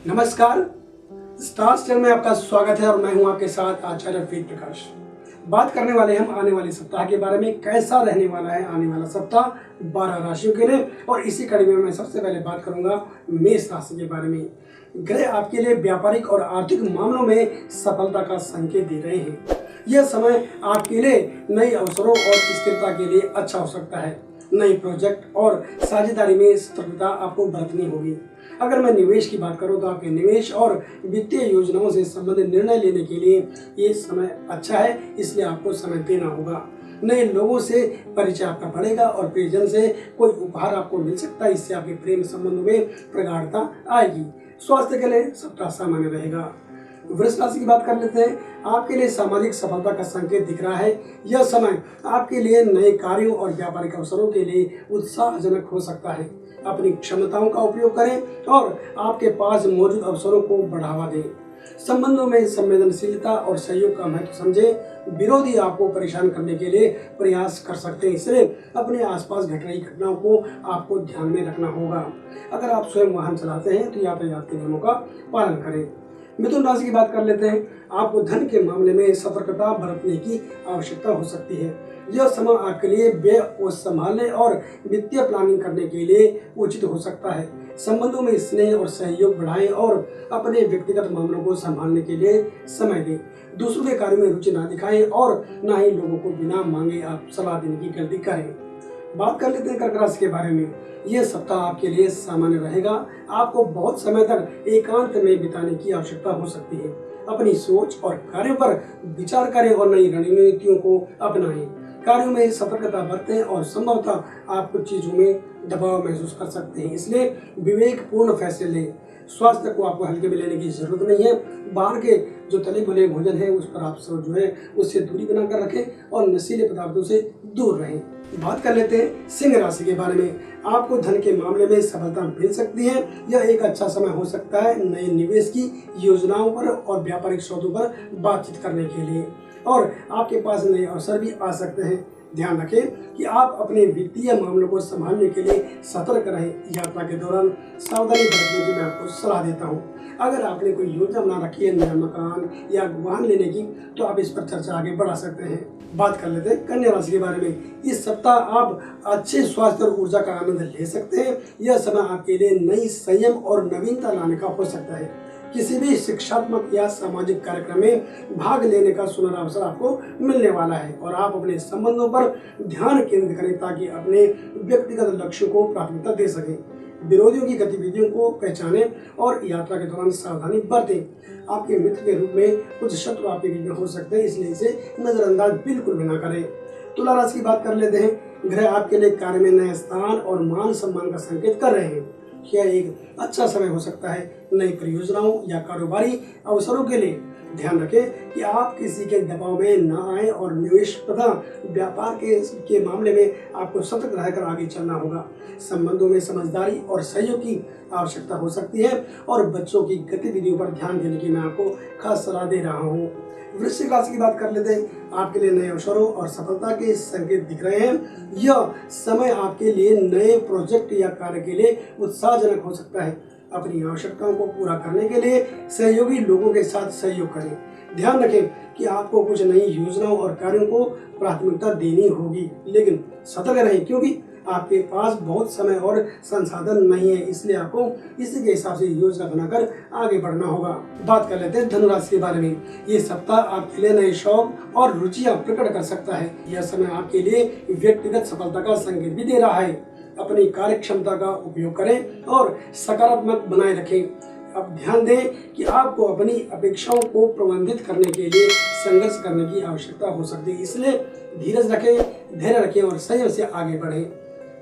नमस्कार, star stele में आपका स्वागत है और मैं हूं आपके साथ आचार्य वेद प्रकाश। बात करने वाले हम आने वाले सप्ताह के बारे में, कैसा रहने वाला है आने वाला सप्ताह 12 राशियों के लिए। और इसी कड़ी में मैं सबसे पहले बात करूंगा मेष राशि के बारे में। ग्रह आपके लिए व्यापारिक और आर्थिक मामलों में सफलता का संकेत दे रहे हैं। यह समय आपके लिए नए अवसरों और स्थिरता के लिए अच्छा हो सकता है। नए प्रोजेक्ट और साझेदारी में सतर्कता आपको बरतनी होगी। अगर मैं निवेश की बात करूं तो आपके निवेश और वित्तीय योजनाओं से संबंधित निर्णय लेने के लिए ये समय अच्छा है, इसलिए आपको समय देना होगा। नए लोगों से परिचय आपका बढ़ेगा और प्रियजन से कोई उपहार आपको मिल सकता है। इससे आपके प्रेम संबंध में प्रगाढ़ता आएगी। स्वास्थ्य के लिए सप्ताह सामान्य रहेगा। वृष राशि की बात कर लेते हैं। आपके लिए सामाजिक सफलता का संकेत दिख रहा है। यह समय आपके लिए नए कार्यों और व्यापारिक अवसरों के लिए उत्साहजनक हो सकता है। अपनी क्षमताओं का उपयोग करें और आपके पास मौजूद अवसरों को बढ़ावा दें। संबंधों में संवेदनशीलता और सहयोग का महत्व समझें। विरोधी आपको परेशान करने के लिए प्रयास कर सकते हैं, इसलिए अपने आसपास घट रही घटनाओं को आपको ध्यान में रखना होगा। अगर आप स्वयं वाहन चलाते हैं तो यातायात के नियमों का पालन करें। मिथुन राशि की बात कर लेते हैं। आपको धन के मामले में सतर्कता बरतने की आवश्यकता हो सकती है। यह समय आपके लिए व्यय को संभालने और वित्तीय प्लानिंग करने के लिए उचित हो सकता है। संबंधों में स्नेह और सहयोग बढ़ाएं और अपने व्यक्तिगत मामलों को संभालने के लिए समय दें। दूसरों के कार्यों में रुचि ना दिखाएं और ना ही लोगों को बिना मांगे आप सलाह देने की गलती करें। बात कर लेते हैं कर्क राशि के बारे में। यह सप्ताह आपके लिए सामान्य रहेगा। आपको बहुत समय तक एकांत में बिताने की आवश्यकता हो सकती है। अपनी सोच और कार्यों पर विचार करें और नई रणनीतियों को अपनाएं। कार्यों में सतर्कता बरतें और संभवतः आप कुछ चीजों में दबाव महसूस कर सकते हैं, इसलिए विवेकपूर्ण फैसले लें। स्वास्थ्य को आपको हल्के में लेने की जरूरत नहीं है। बाहर के जो तले भुने भोजन है उस पर आप सब जो है उससे दूरी बनाकर रखें और नशीले पदार्थों से दूर रहें। बात कर लेते हैं सिंह राशि के बारे में। आपको धन के मामले में सफलता मिल सकती है। यह एक अच्छा समय हो सकता है नए निवेश की योजनाओं पर और व्यापारिक सौदों पर बातचीत करने के लिए, और आपके पास नए अवसर भी आ सकते हैं। ध्यान रखें कि आप अपने वित्तीय मामलों को संभालने के लिए सतर्क रहें। यात्रा के दौरान सावधानी बरतने की मैं आपको सलाह देता हूं। अगर आपने कोई योजना बना रखी है नया मकान या वाहन लेने की, तो आप इस पर चर्चा आगे बढ़ा सकते हैं। बात कर लेते हैं कन्या राशि के बारे में। इस सप्ताह आप अच्छे स्वास्थ्य और ऊर्जा का आनंद ले सकते हैं। यह समय आपके लिए नई संयम और नवीनता लाने का हो सकता है। किसी भी शिक्षात्मक या सामाजिक कार्यक्रम में भाग लेने का सुनहरा अवसर आपको मिलने वाला है और आप अपने संबंधों पर ध्यान केंद्रित करें ताकि अपने व्यक्तिगत लक्ष्यों को प्राथमिकता दे सकें। विरोधियों की गतिविधियों को पहचानें और यात्रा के दौरान सावधानी बरतें। आपके मित्र के रूप में कुछ शत्रु आपके बीच में हो सकते हैं, इसलिए इसे नजरअंदाज बिल्कुल भी ना करें। तुला राशि की बात कर लेते हैं। ग्रह आपके लिए कार्य में नए स्थान और मान सम्मान का संकेत कर रहे हैं। यह एक अच्छा समय हो सकता है नई परियोजनाओं या कारोबारी अवसरों के लिए। ध्यान रखें कि आप किसी के दबाव में न आए और निवेश तथा व्यापार के मामले में आपको सतर्क रहकर आगे चलना होगा। संबंधों में समझदारी और सहयोग की आवश्यकता हो सकती है और बच्चों की गतिविधियों पर ध्यान देने की मैं आपको खास सलाह दे रहा हूँ। वृश्चिक राशि की बात कर लेते हैं। आपके लिए नए अवसरों और सफलता के संकेत दिख रहे हैं। यह समय आपके लिए नए प्रोजेक्ट या कार्य के लिए उत्साहजनक हो सकता है। अपनी आवश्यकताओं को पूरा करने के लिए सहयोगी लोगों के साथ सहयोग करें। ध्यान रखें कि आपको कुछ नई योजनाओं और कार्यों को प्राथमिकता देनी होगी, लेकिन सतर्क रहें क्योंकि आपके पास बहुत समय और संसाधन नहीं है, इसलिए आपको इसी के हिसाब से योजना बनाकर आगे बढ़ना होगा। बात कर लेते हैं धनुराशि के बारे में। ये सप्ताह आपके लिए नए शौक और रुचियां प्रकट कर सकता है। यह समय आपके लिए व्यक्तिगत सफलता का संकेत भी दे रहा है। अपनी कार्य क्षमता का उपयोग करें और सकारात्मक बनाए रखें। अब ध्यान दें कि आपको अपनी अपेक्षाओं को प्रबंधित करने के लिए संघर्ष करने की आवश्यकता हो सकती है, इसलिए धीरज रखें, धैर्य रखें और संयम से आगे बढ़ें।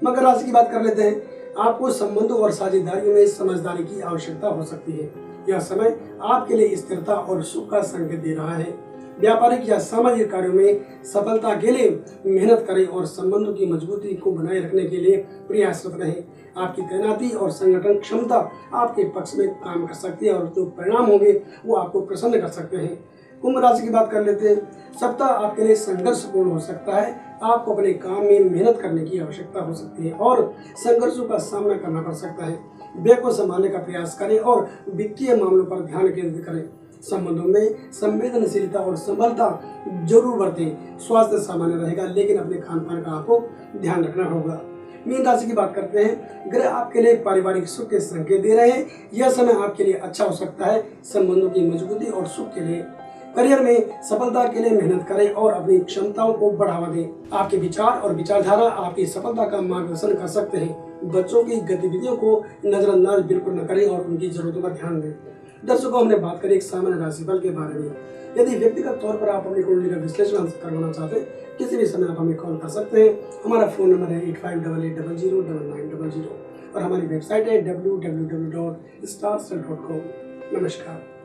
मकर राशि की बात कर लेते हैं। आपको संबंधों और साझेदारियों में समझदारी की आवश्यकता हो सकती है। यह समय आपके लिए स्थिरता और सुख का संकेत दे रहा है। व्यापारिक या सामाजिक कार्यों में सफलता के लिए मेहनत करें और संबंधों की मजबूती को बनाए रखने के लिए प्रयासरत रहें। आपकी तैनाती और संगठन क्षमता आपके पक्ष में काम कर सकती है और जो परिणाम होंगे वो आपको प्रसन्न कर सकते हैं। कुंभ राशि की बात कर लेते हैं। सप्ताह आपके लिए संघर्षपूर्ण हो सकता है। आपको अपने काम में मेहनत करने की आवश्यकता हो सकती है और संघर्षों का सामना करना पड़ सकता है। व्यय को संभालने का प्रयास करें और वित्तीय मामलों पर ध्यान केंद्रित करें। संबंधों में संवेदनशीलता और संभलता जरूर बरतें। स्वास्थ्य सामान्य रहेगा, लेकिन अपने खान पान का आपको ध्यान रखना होगा। मीन राशि की बात करते हैं। ग्रह आपके लिए पारिवारिक सुख के संकेत दे रहे हैं। यह समय आपके लिए अच्छा हो सकता है, संबंधों की मजबूती और सुख के लिए। करियर में सफलता के लिए मेहनत करें और अपनी क्षमताओं को बढ़ावा दें। आपके विचार और विचारधारा आपकी सफलता का मार्गदर्शन कर सकते हैं। बच्चों की गतिविधियों को नजरअंदाज बिल्कुल न करें और उनकी जरूरतों पर ध्यान दें। दर्शकों, हमने बात करी एक सामान्य राशिफल के बारे में। यदि व्यक्तिगत तौर पर आप अपनी कुंडली का विश्लेषण करवाना चाहते हैं, किसी भी समय आप हमें कॉल कर सकते हैं। हमारा फोन नंबर है 8588009900 और हमारी वेबसाइट है www.starstel.com। नमस्कार।